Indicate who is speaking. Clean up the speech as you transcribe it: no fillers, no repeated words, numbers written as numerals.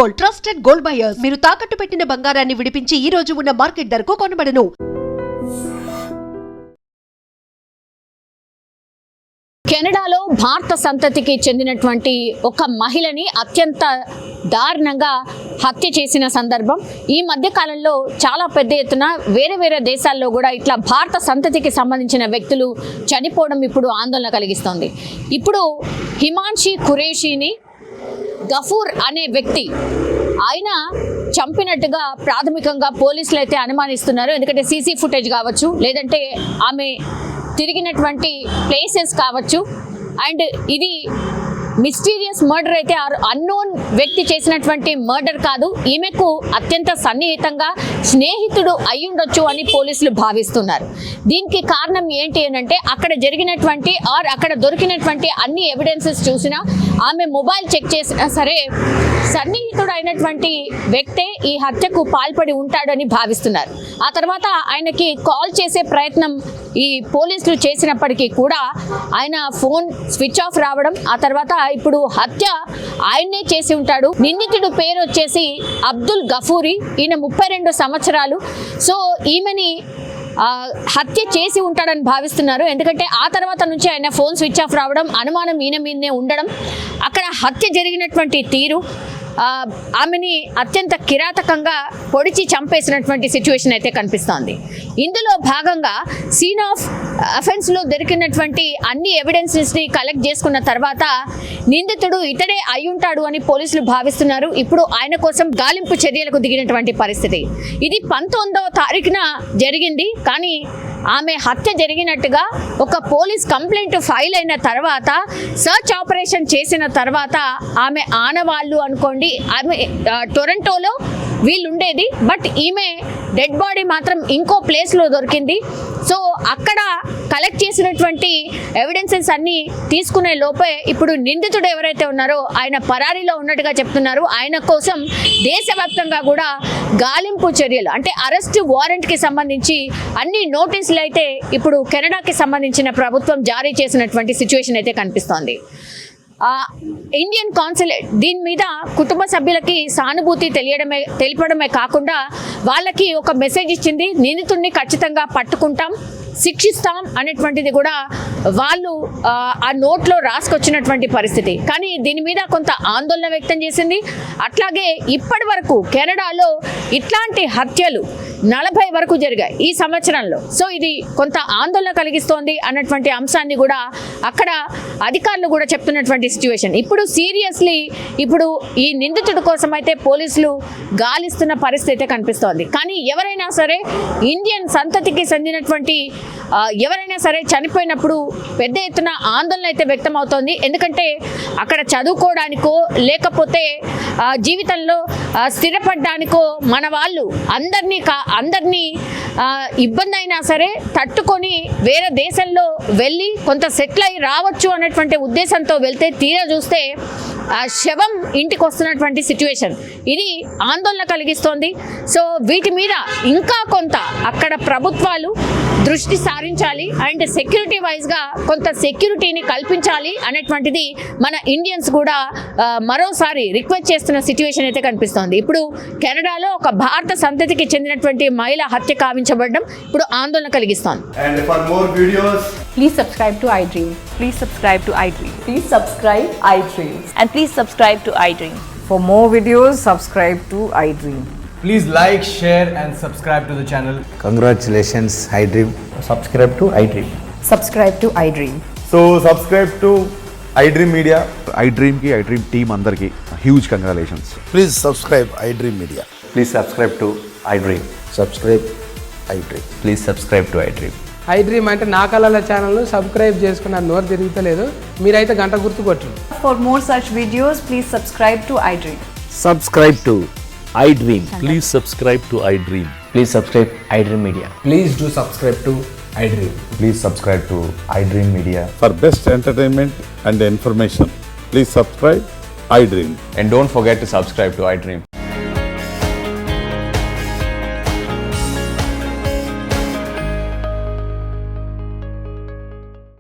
Speaker 1: Gold, trusted gold buyers. మీరు తాకట్టు పెట్టిన బంగారాన్ని విడిపించి ఈ రోజు ఉన్న మార్కెట్ ధరకు కొనబడను.
Speaker 2: కెనడాలో భారత సంతతికి చెందినటువంటి ఒక మహిళని అత్యంత దారుణంగా హత్య చేసిన సందర్భం ఈ మధ్య కాలంలో చాలా పెద్ద ఎత్తున వేరే దేశాల్లో కూడా ఇట్లా భారత సంతతికి సంబంధించిన వ్యక్తులు చనిపోవడం ఇప్పుడు ఆందోళన కలిగిస్తోంది. ఇప్పుడు హిమాన్షి ఖురేషీని గఫూర్ అనే వ్యక్తి ఆయన చంపినట్టుగా ప్రాథమికంగా పోలీసులు అయితే అనుమానిస్తున్నారు. ఎందుకంటే సీసీ ఫుటేజ్ కావచ్చు, లేదంటే ఆమె తిరిగినటువంటి ప్లేసెస్ కావచ్చు, అండ్ ఇది మిస్టీరియస్ మర్డర్ అయితే అన్నోన్ వ్యక్తి చేసినటువంటి మర్డర్ కాదు, ఈమెకు అత్యంత సన్నిహితంగా స్నేహితుడు అయ్యుండొచ్చు అని పోలీసులు భావిస్తున్నారు. దీనికి కారణం ఏంటి అంటే అక్కడ జరిగినటువంటి అక్కడ దొరికినటువంటి అన్ని ఎవిడెన్సెస్ చూసినా, ఆమె మొబైల్ చెక్ చేసినా సరే సన్నిహితుడు అయినటువంటి వ్యక్తే ఈ హత్యకు పాల్పడి ఉంటాడని భావిస్తున్నారు. ఆ తర్వాత ఆయనకి కాల్ చేసే ప్రయత్నం ఈ పోలీసులు చేసినప్పటికీ కూడా ఆయన ఫోన్ స్విచ్ ఆఫ్ రావడం, ఆ తర్వాత ఇప్పుడు హత్య ఆయన్నే చేసి ఉంటాడు. నిందితుడు పేరు వచ్చేసి అబ్దుల్ గఫూరీ, ఈయన 32 సంవత్సరాలు. సో ఈమెని హత్య చేసి ఉంటాడని భావిస్తున్నారు. ఎందుకంటే ఆ తర్వాత నుంచి ఆయన ఫోన్ స్విచ్ ఆఫ్ రావడం, అనుమానం ఈయన మీదనే ఉండడం, అక్కడ హత్య జరిగినటువంటి తీరు ఆమెని అత్యంత కిరాతకంగా పొడిచి చంపేసినటువంటి సిచ్యువేషన్ అయితే కనిపిస్తోంది. ఇందులో భాగంగా సీన్ ఆఫ్ అఫెన్స్లో దొరికినటువంటి అన్ని ఎవిడెన్సెస్ని కలెక్ట్ చేసుకున్న తర్వాత నిందితుడు ఇతడే అయ్యుంటాడు అని పోలీసులు భావిస్తున్నారు. ఇప్పుడు ఆయన కోసం గాలింపు చర్యలకు దిగినటువంటి పరిస్థితి. ఇది 19వ తారీఖున జరిగింది. కానీ ఆమె హత్య జరిగినట్టుగా ఒక పోలీస్ కంప్లైంట్ ఫైల్ అయిన తర్వాత, సర్చ్ ఆపరేషన్ చేసిన తర్వాత ఆమె ఆనవాళ్ళు అనుకోండి, ఆమె టొరంటోలో వీళ్ళు ఉండేది, బట్ ఈమె డెడ్ బాడీ మాత్రం ఇంకో ప్లేస్లో దొరికింది. సో అక్కడ కలెక్ట్ చేసినటువంటి ఎవిడెన్సెస్ అన్నీ తీసుకునే లోపే ఇప్పుడు నిందితుడు ఎవరైతే ఉన్నారో ఆయన పరారీలో ఉన్నట్టుగా చెప్తున్నారు. ఆయన కోసం దేశవ్యాప్తంగా కూడా గాలింపు చర్యలు, అంటే అరెస్ట్ వారెంట్కి సంబంధించి అన్ని నోటీసులు అయితే ఇప్పుడు కెనడాకి సంబంధించిన ప్రభుత్వం జారీ చేసినటువంటి సిచ్యువేషన్ అయితే కనిపిస్తోంది. ఇండియన్ కాన్సులేట్ దీని మీద కుటుంబ సభ్యులకి సానుభూతి తెలిపడమే కాకుండా వాళ్ళకి ఒక మెసేజ్ ఇచ్చింది, నిందితుడిని ఖచ్చితంగా పట్టుకుంటాం, శిక్షిస్తాం అనేటువంటిది కూడా వాళ్ళు ఆ నోట్లో రాసుకొచ్చినటువంటి పరిస్థితి. కానీ దీని మీద కొంత ఆందోళన వ్యక్తం చేసింది. అట్లాగే ఇప్పటి వరకు కెనడాలో ఇట్లాంటి హత్యలు 40 వరకు జరిగాయి ఈ సంవత్సరంలో. సో ఇది కొంత ఆందోళన కలిగిస్తోంది అన్నటువంటి అంశాన్ని కూడా అక్కడ అధికారులు కూడా చెప్తున్నటువంటి సిచ్యువేషన్. ఇప్పుడు సీరియస్లీ ఇప్పుడు ఈ నిందితుడి కోసం అయితే పోలీసులు గాలిస్తున్న పరిస్థితి కనిపిస్తోంది. కానీ ఎవరైనా సరే ఇండియన్ సంతతికి చెందినటువంటి ఎవరైనా సరే చనిపోయినప్పుడు పెద్ద ఎత్తున ఆందోళన అయితే వ్యక్తం అవుతోంది. ఎందుకంటే అక్కడ చదువుకోవడానికో లేకపోతే జీవితంలో స్థిరపడడానికో మన వాళ్ళు అందరినీ ఇబ్బంది అయినా సరే తట్టుకొని వేరే దేశంలో వెళ్ళి కొంత సెటిల్ అయి రావచ్చు అన్నటువంటి ఉద్దేశంతో వెళ్తే తీరా చూస్తే శవం ఇంటికి వస్తున్నటువంటి సిచ్యువేషన్ ఇది ఆందోళన కలిగిస్తోంది. సో వీటి మీద ఇంకా కొంత అక్కడ ప్రభుత్వాలు దృష్టి సారించాలి అండ్ సెక్యూరిటీ వైజ్గా కొంత సెక్యూరిటీని కల్పించాలి అనేటువంటిది మన ఇండియన్స్ కూడా మరోసారి రిక్వెస్ట్ చేస్తున్న సిచ్యువేషన్ అయితే కనిపిస్తోంది. ఇప్పుడు కెనడాలో ఒక భారత సంతతికి చెందినటువంటి మహిళ హత్య కావించబడడం ఇప్పుడు ఆందోళన కలిగిస్తోంది.
Speaker 3: And for more videos,
Speaker 4: please subscribe to iDream.
Speaker 5: Please subscribe to iDream.
Speaker 4: Please subscribe iDream.
Speaker 5: And please subscribe to iDream.
Speaker 4: For more videos, subscribe to iDream.
Speaker 3: please like, share and subscribe to the channel.
Speaker 6: Congratulations, iDream.
Speaker 7: Subscribe to iDream.
Speaker 4: Subscribe to iDream.
Speaker 7: So subscribe to iDream Media.
Speaker 8: iDream ki iDream team andarki huge congratulations.
Speaker 6: Please subscribe iDream Media.
Speaker 7: Please subscribe to iDream.
Speaker 6: Subscribe iDream.
Speaker 7: Please subscribe to iDream.
Speaker 9: iDream అంటే నా కళల ఛానల్ను subscribe చేసుకున్న నోరు తిరుగుతలేదు, మీరైతే గంట గుర్తు కొట్టండి.
Speaker 4: For more such videos, please subscribe to iDream.
Speaker 10: Subscribe to iDream.
Speaker 11: Please subscribe to iDream.
Speaker 7: Please subscribe iDream Media.
Speaker 3: Please do subscribe to iDream.
Speaker 7: Please subscribe to iDream Media.
Speaker 8: For best entertainment and information, please subscribe iDream.
Speaker 7: And don't forget to subscribe to iDream.